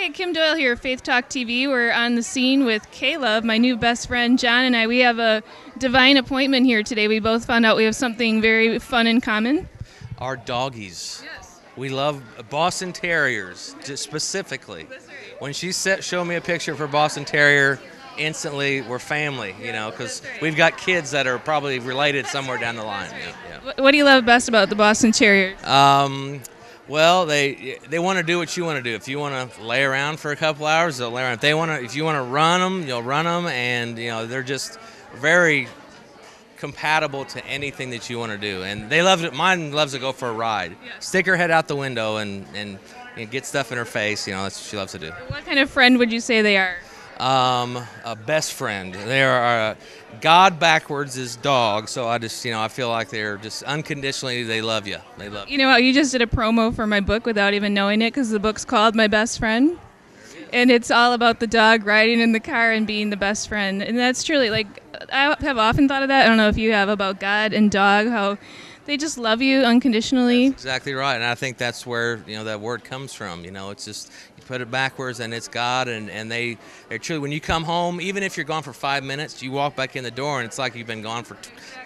Hi, Kim Doyle here, Faith Talk TV. We're on the scene with KLOVE, my new best friend John and I. We have a divine appointment here today. We both found out we have something very fun in common. Our doggies. Yes. We love Boston Terriers, just specifically. When she showed me a picture of her Boston Terrier, instantly we're family, you know, because we've got kids that are probably related somewhere down the line. Yeah. What do you love best about the Boston Terriers? Well, they want to do what you want to do. If you want to lay around for a couple hours, they'll lay around. If you want to run them, you'll run them, and you know they're just very compatible to anything that you want to do. And they love it. Mine loves to go for a ride. Yeah. Stick her head out the window and get stuff in her face. You know, that's what she loves to do. What kind of friend would you say they are? A best friend. They are God backwards is dog. So I feel like they're just unconditionally. They love you. They love you. You know what? You just did a promo for my book without even knowing it, because the book's called My Best Friend. And it's all about the dog riding in the car and being the best friend. And that's truly, like, I have often thought of that. I don't know if you have, about God and dog, how they just love you unconditionally. That's exactly right. And I think that's where, that word comes from. It's just, you put it backwards and it's God. And they're truly, when you come home, even if you're gone for 5 minutes, you walk back in the door and it's like you've been gone for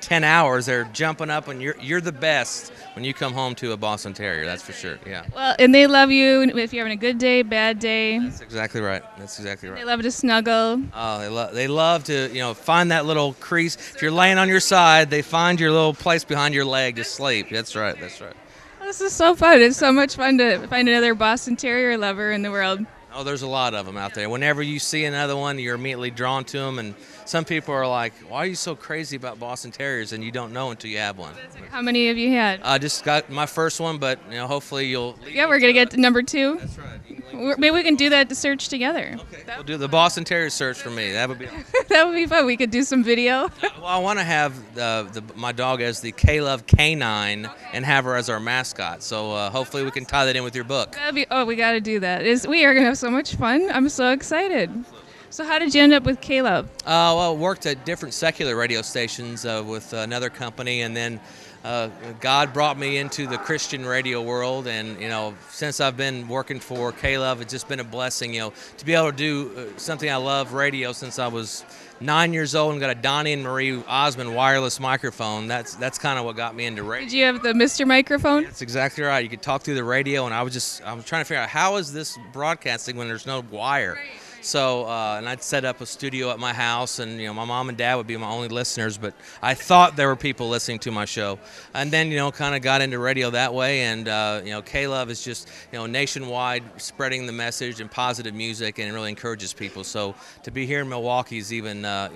10 hours. They're jumping up, and you're the best when you come home to a Boston Terrier. That's for sure. Yeah. Well, and they love you if you're having a good day, bad day. That's exactly right. That's exactly right. They love to snuggle. Oh, they love to find that little crease. If you're laying on your side, they find your little place behind your leg to sleep. That's right. That's right. This is so fun. It's so much fun to find another Boston Terrier lover in the world. Oh, there's a lot of them out there. Whenever you see another one, you're immediately drawn to them. And some people are like, "Why are you so crazy about Boston Terriers?" And you don't know until you have one. How many have you had? I just got my first one, but hopefully you'll. Yeah, we're gonna get to number 2. That's right. Maybe we can do that search together. Okay. We'll do the Boston Terrier search for me. That would be. That would be fun. We could do some video. Well, I want to have my dog as the KLOVE canine and have her as our mascot. So hopefully we can tie that in with your book. We got to do that. We are gonna have so much fun. I'm so excited. So how did you end up with KLOVE? Well, worked at different secular radio stations with another company, and then God brought me into the Christian radio world, and since I've been working for KLOVE, it's just been a blessing, to be able to do something I love, radio, since I was 9 years old and got a Donnie and Marie Osmond wireless microphone. That's kind of what got me into radio. Did you have the Mr. Microphone? That's exactly right. You could talk through the radio, and I was trying to figure out, how is this broadcasting when there's no wire? Right. So, and I'd set up a studio at my house, and my mom and dad would be my only listeners, but I thought there were people listening to my show. And then, kind of got into radio that way, and KLOVE is just, nationwide, spreading the message and positive music, and it really encourages people. So to be here in Milwaukee is even, a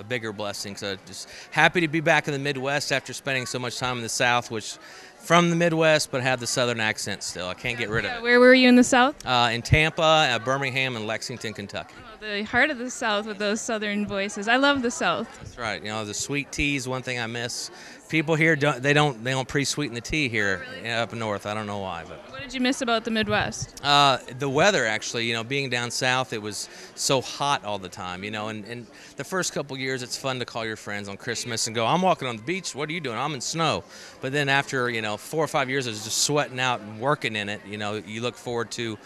bigger blessing. So just happy to be back in the Midwest after spending so much time in the South, which from the Midwest, but have the Southern accent still. I can't get rid of it. Where were you in the South? In Tampa, Birmingham, and Lexington, Kentucky. Oh, the heart of the South with those Southern voices. I love the South. That's right. The sweet tea is one thing I miss. People here don't pre-sweeten the tea here up north. I don't know why, but. What did you miss about the Midwest? The weather, actually. Being down south, it was so hot all the time. And the first couple years, it's fun to call your friends on Christmas and go, "I'm walking on the beach. What are you doing?" "I'm in snow." But then after 4 or 5 years of just sweating out and working in it, you look forward to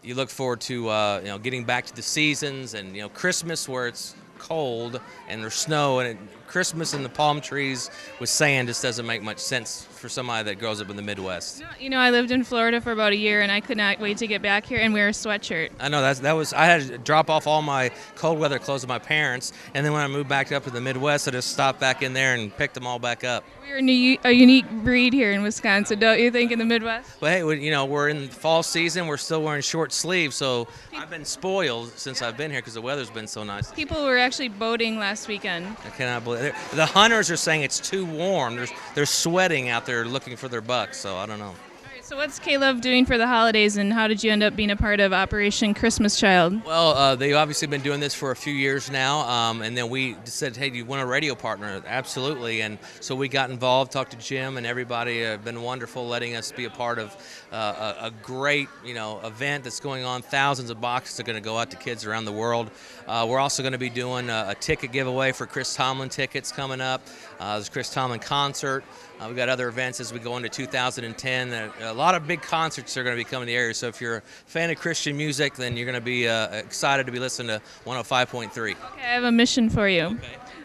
getting back to the seasons, and Christmas where it's cold and there's snow, and Christmas in the palm trees with sand just doesn't make much sense for somebody that grows up in the Midwest. I lived in Florida for about a year, and I could not wait to get back here and wear a sweatshirt. I know I had to drop off all my cold weather clothes to my parents, and then when I moved back up to the Midwest, I just stopped back in there and picked them all back up. We're a unique breed here in Wisconsin, don't you think, in the Midwest? But hey, we're in fall season. We're still wearing short sleeves, so I've been spoiled since I've been here because the weather's been so nice. People were actually boating last weekend. I cannot believe it. The hunters are saying it's too warm. They're sweating out there looking for their bucks, so I don't know. So what's KLOVE doing for the holidays, and how did you end up being a part of Operation Christmas Child? Well, they've obviously been doing this for a few years now, and then we said, "Hey, do you want a radio partner?" Absolutely, and so we got involved, talked to Jim, and everybody have been wonderful letting us be a part of a great event that's going on. Thousands of boxes are going to go out to kids around the world. We're also going to be doing a ticket giveaway for Chris Tomlin tickets coming up. There's a Chris Tomlin concert. We've got other events as we go into 2010 that a lot of big concerts are going to be coming to the area. So if you're a fan of Christian music, then you're going to be excited to be listening to 105.3. Okay, I have a mission for you. Okay.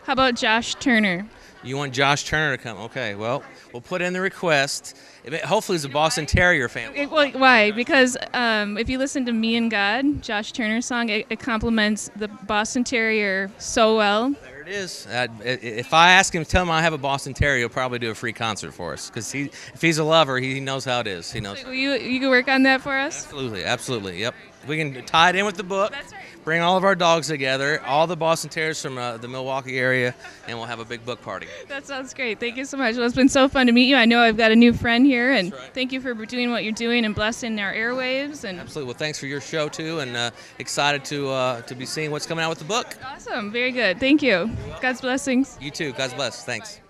How about Josh Turner? You want Josh Turner to come? Okay, well, we'll put in the request. Hopefully he's a Boston Terrier fan. Well, why? Because if you listen to Me and God, Josh Turner's song, it complements the Boston Terrier so well. There it is. If I ask him, tell him I have a Boston Terrier, he'll probably do a free concert for us. Because if he's a lover, he knows how it is. He knows. You can work on that for us? Absolutely, absolutely, yep. We can tie it in with the book. That's right. Bring all of our dogs together, all the Boston Terriers from the Milwaukee area, and we'll have a big book party. That sounds great. Thank you so much. Well, it's been so fun to meet you. I know I've got a new friend here, and That's right. Thank you for doing what you're doing and blessing our airwaves. And Absolutely. Well, thanks for your show too, and excited to be seeing what's coming out with the book. awesome. Very good. Thank you. God's blessings. You too. God's bless. Thanks.